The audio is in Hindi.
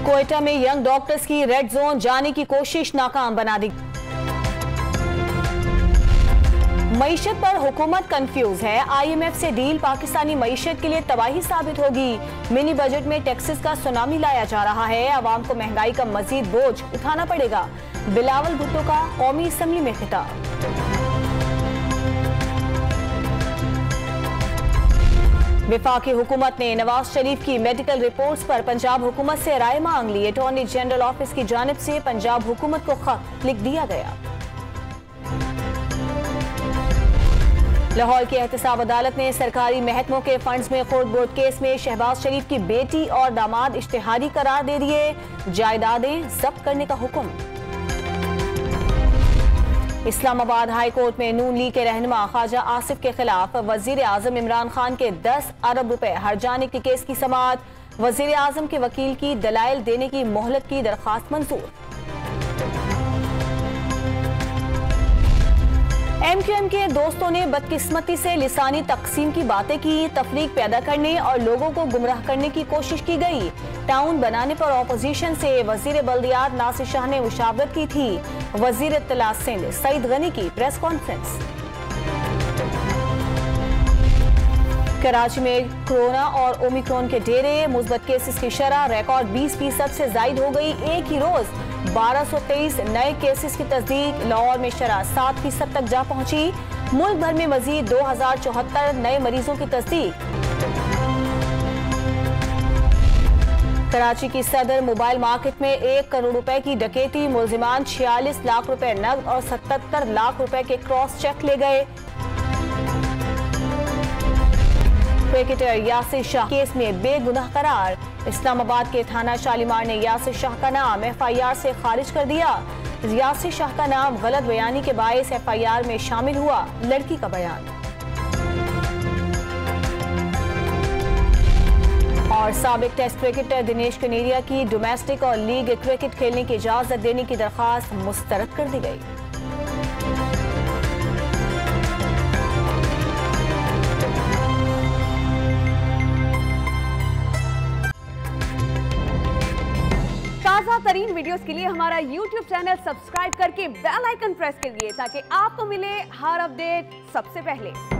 क्वेटा में यंग डॉक्टर्स की रेड जोन जाने की कोशिश नाकाम बना दी। मईशत पर हुकूमत कंफ्यूज है। IMF से डील पाकिस्तानी मईशत के लिए तबाही साबित होगी। मिनी बजट में टैक्सेस का सुनामी लाया जा रहा है। आवाम को महंगाई का मजीद बोझ उठाना पड़ेगा। बिलावल भुट्टो का कौमी असम्बली में खिताब। वफाकी हुकूमत ने नवाज शरीफ की मेडिकल रिपोर्ट्स पर पंजाब हुकूमत से राय मांग ली। अटॉर्नी जनरल ऑफिस की जानिब से पंजाब हुकूमत को खत लिख दिया गया। लाहौर की एहतसाब अदालत ने सरकारी महकमों के फंड्स में खुर्द बोर्ड केस में शहबाज शरीफ की बेटी और दामाद इश्तिहारी करार दे दिए। जायदादें जब्त करने का हुक्म। इस्लामाबाद हाई कोर्ट में नून लीग के रहनुमा ख्वाजा आसिफ के खिलाफ वजीर आजम इमरान खान के 10 अरब रुपए हर्जाने के केस की समाअत। वजीर आजम के वकील की दलाइल देने की मोहलत की दरख्वास्त मंजूर। MQM के दोस्तों ने बदकिस्मती से लिसानी तकसीम की बातें की। तफरीक पैदा करने और लोगों को गुमराह करने की कोशिश की गई। टाउन बनाने पर ऑपोजिशन से वजीर बल्दियात नासिर शाह ने मुशावरत की थी। वजीर इत्तला सिंध सईद गनी की प्रेस कॉन्फ्रेंस। कराची में कोरोना और ओमिक्रॉन के डेरे। मुस्बत केसेस की शरह रिकॉर्ड 20% से जायद हो गई। एक ही रोज 1223 नए केसेस की तस्दीक। लाहौर में शरह 7% तक जा पहुंची। मुल्क भर में मजीद 2074 नए मरीजों की तस्दीक। कराची की सदर मोबाइल मार्केट में 1 करोड़ रुपए की डकैती। मुलजिमान 46 लाख रुपए नकद और 77 लाख रुपए के क्रॉस चेक ले गए। क्रिकेटर यासिर शाह केस में बेगुनाह करार। इस्लामाबाद के थाना शालीमार ने यासिर शाह का नाम FIR से खारिज कर दिया। यासिर शाह का नाम गलत बयानी के बायस FIR में शामिल हुआ लड़की का बयान। और साबिक टेस्ट क्रिकेटर दिनेश कनेरिया की डोमेस्टिक और लीग क्रिकेट खेलने की इजाजत देने की दरख्वास्त मुस्तरद कर दी गई। ताज़ा तरीन वीडियोस के लिए हमारा YouTube चैनल सब्सक्राइब करके बेल आइकन प्रेस कीजिए ताकि आपको मिले हर अपडेट सबसे पहले।